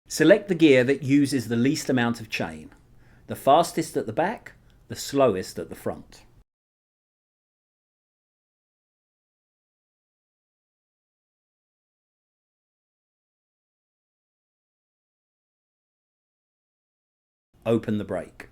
Select the gear that uses the least amount of chain. The fastest at the back, the slowest at the front. Open the brake.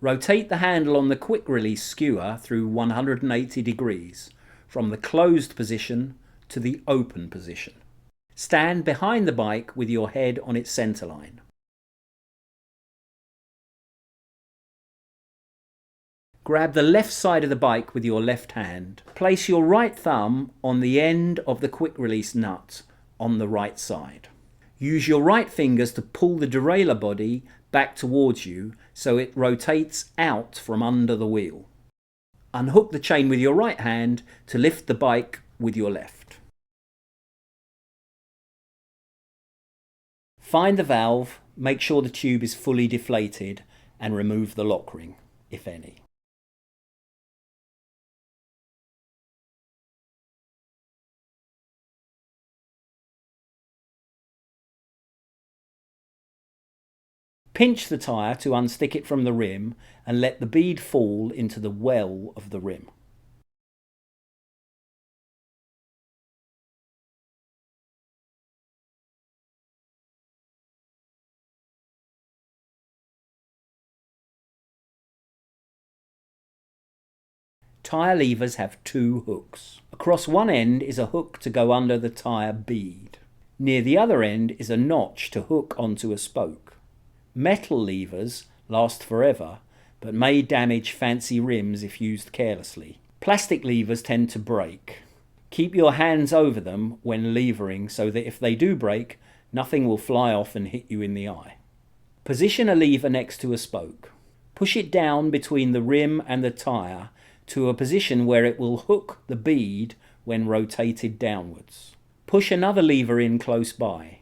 Rotate the handle on the quick release skewer through 180 degrees from the closed position to the open position. Stand behind the bike with your head on its center line. Grab the left side of the bike with your left hand. Place your right thumb on the end of the quick release nut on the right side. Use your right fingers to pull the derailleur body back towards you so it rotates out from under the wheel. Unhook the chain with your right hand to lift the bike with your left. Find the valve, make sure the tube is fully deflated, and remove the lock ring, if any. Pinch the tyre to unstick it from the rim and let the bead fall into the well of the rim. Tyre levers have two hooks. Across one end is a hook to go under the tyre bead. Near the other end is a notch to hook onto a spoke. Metal levers last forever, but may damage fancy rims if used carelessly. Plastic levers tend to break. Keep your hands over them when levering so that if they do break, nothing will fly off and hit you in the eye. Position a lever next to a spoke. Push it down between the rim and the tyre to a position where it will hook the bead when rotated downwards. Push another lever in close by.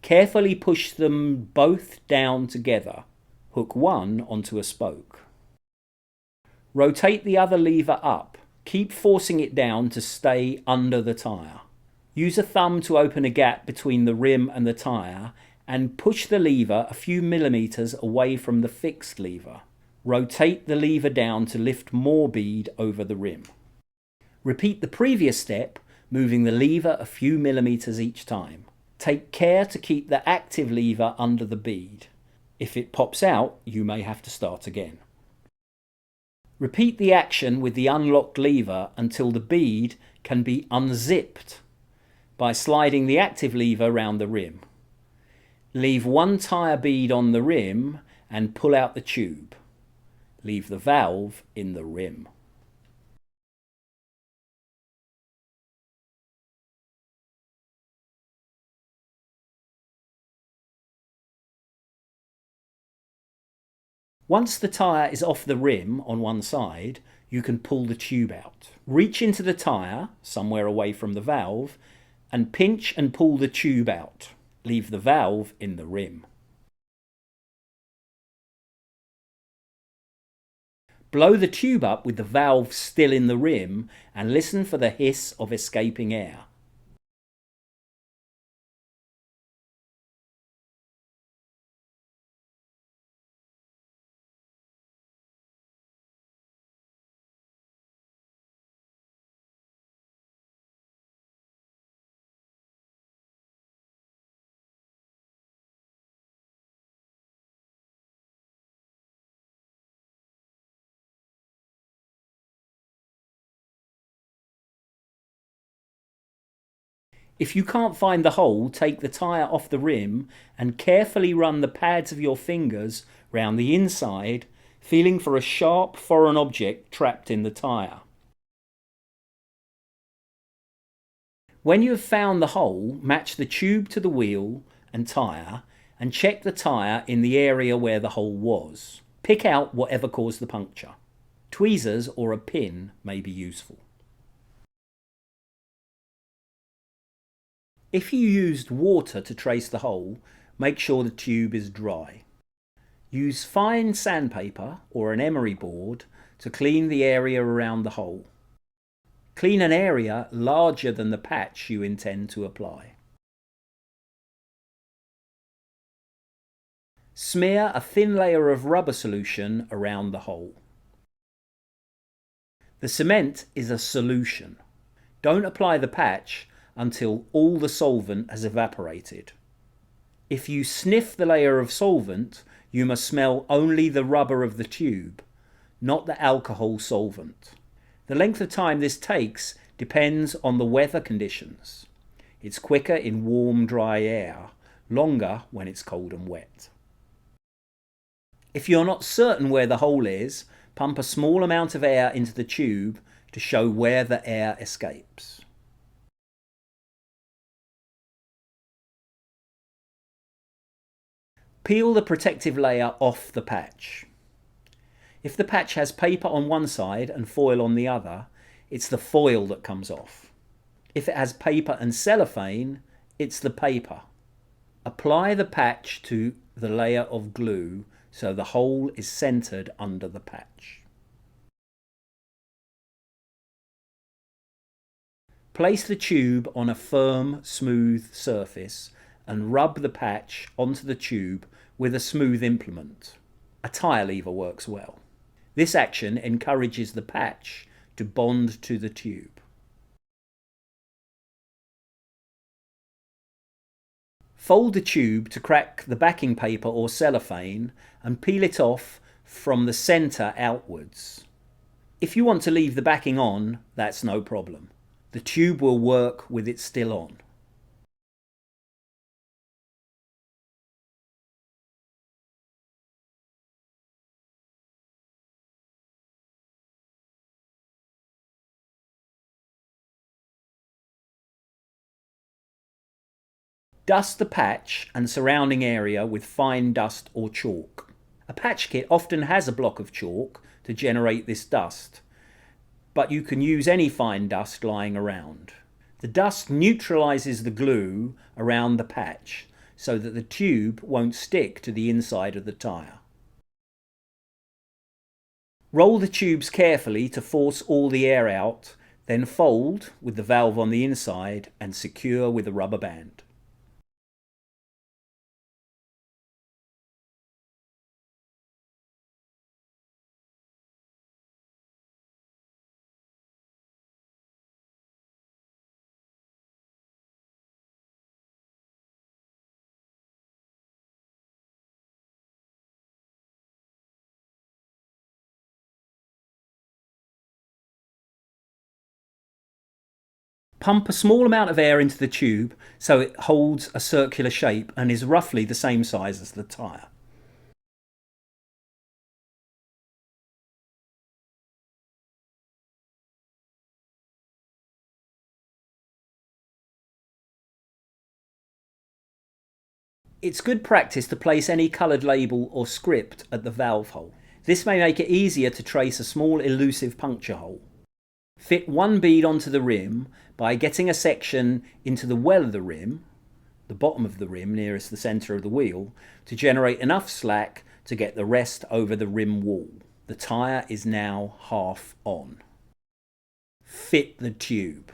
Carefully push them both down together. Hook one onto a spoke. Rotate the other lever up. Keep forcing it down to stay under the tyre. Use a thumb to open a gap between the rim and the tyre and push the lever a few millimeters away from the fixed lever. Rotate the lever down to lift more bead over the rim. Repeat the previous step, moving the lever a few millimeters each time. Take care to keep the active lever under the bead. If it pops out, you may have to start again. Repeat the action with the unlocked lever until the bead can be unzipped by sliding the active lever round the rim. Leave one tyre bead on the rim and pull out the tube. Leave the valve in the rim. Once the tyre is off the rim on one side, you can pull the tube out. Reach into the tyre, somewhere away from the valve, and pinch and pull the tube out. Leave the valve in the rim. Blow the tube up with the valve still in the rim and listen for the hiss of escaping air. If you can't find the hole, take the tyre off the rim and carefully run the pads of your fingers round the inside, feeling for a sharp foreign object trapped in the tyre. When you have found the hole, match the tube to the wheel and tyre and check the tyre in the area where the hole was. Pick out whatever caused the puncture. Tweezers or a pin may be useful. If you used water to trace the hole, make sure the tube is dry. Use fine sandpaper or an emery board to clean the area around the hole. Clean an area larger than the patch you intend to apply. Smear a thin layer of rubber solution around the hole. The cement is a solution. Don't apply the patch until all the solvent has evaporated. If you sniff the layer of solvent, you must smell only the rubber of the tube, not the alcohol solvent. The length of time this takes depends on the weather conditions. It's quicker in warm, dry air, longer when it's cold and wet. If you're not certain where the hole is, pump a small amount of air into the tube to show where the air escapes. Peel the protective layer off the patch. If the patch has paper on one side and foil on the other, it's the foil that comes off. If it has paper and cellophane, it's the paper. Apply the patch to the layer of glue so the hole is centered under the patch. Place the tube on a firm, smooth surface and rub the patch onto the tube with a smooth implement. A tire lever works well. This action encourages the patch to bond to the tube. Fold the tube to crack the backing paper or cellophane and peel it off from the centre outwards. If you want to leave the backing on, that's no problem. The tube will work with it still on. Dust the patch and surrounding area with fine dust or chalk. A patch kit often has a block of chalk to generate this dust, but you can use any fine dust lying around. The dust neutralizes the glue around the patch so that the tube won't stick to the inside of the tyre. Roll the tubes carefully to force all the air out, then fold with the valve on the inside and secure with a rubber band. Pump a small amount of air into the tube so it holds a circular shape and is roughly the same size as the tyre. It's good practice to place any coloured label or script at the valve hole. This may make it easier to trace a small elusive puncture hole. Fit one bead onto the rim by getting a section into the well of the rim, the bottom of the rim nearest the centre of the wheel, to generate enough slack to get the rest over the rim wall. The tyre is now half on. Fit the tube.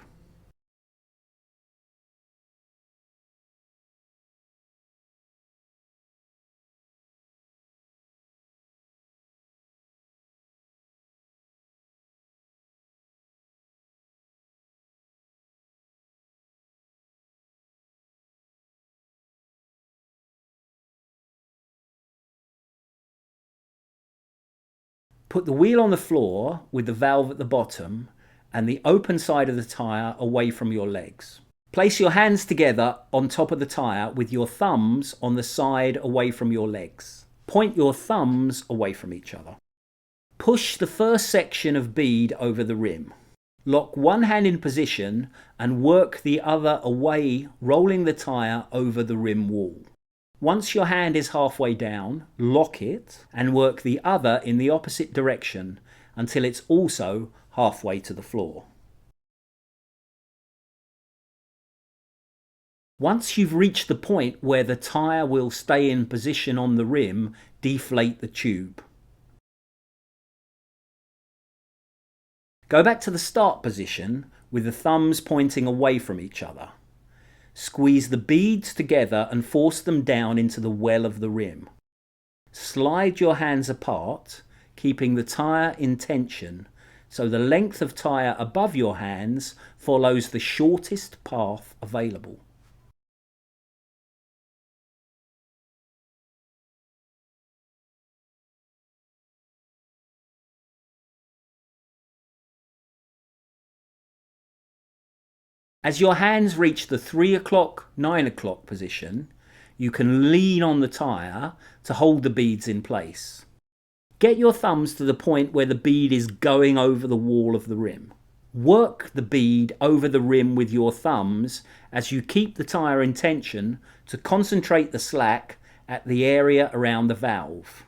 Put the wheel on the floor with the valve at the bottom and the open side of the tyre away from your legs. Place your hands together on top of the tyre with your thumbs on the side away from your legs. Point your thumbs away from each other. Push the first section of bead over the rim. Lock one hand in position and work the other away, rolling the tyre over the rim wall. Once your hand is halfway down, lock it and work the other in the opposite direction until it's also halfway to the floor. Once you've reached the point where the tyre will stay in position on the rim, deflate the tube. Go back to the start position with the thumbs pointing away from each other. Squeeze the beads together and force them down into the well of the rim. Slide your hands apart, keeping the tyre in tension, so the length of tyre above your hands follows the shortest path available. As your hands reach the 3 o'clock, 9 o'clock position, you can lean on the tyre to hold the beads in place. Get your thumbs to the point where the bead is going over the wall of the rim. Work the bead over the rim with your thumbs as you keep the tyre in tension to concentrate the slack at the area around the valve.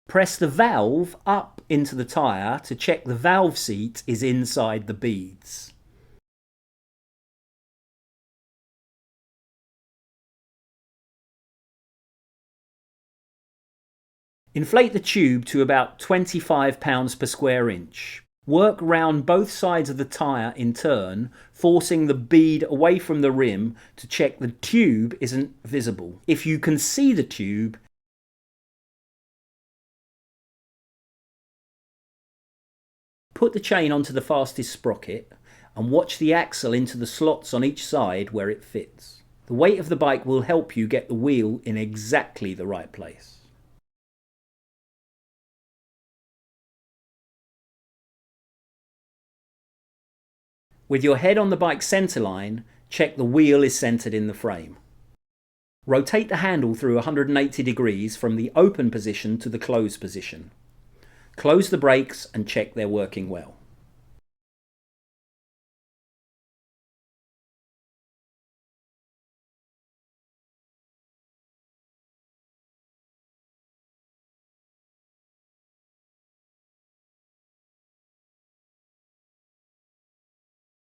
Press the valve up into the tyre to check the valve seat is inside the beads. Inflate the tube to about 25 pounds per square inch. Work round both sides of the tyre in turn, forcing the bead away from the rim to check the tube isn't visible. If you can see the tube, put the chain onto the fastest sprocket and watch the axle into the slots on each side where it fits. The weight of the bike will help you get the wheel in exactly the right place. With your head on the bike's centerline, check the wheel is centered in the frame. Rotate the handle through 180 degrees from the open position to the closed position. Close the brakes and check they're working well.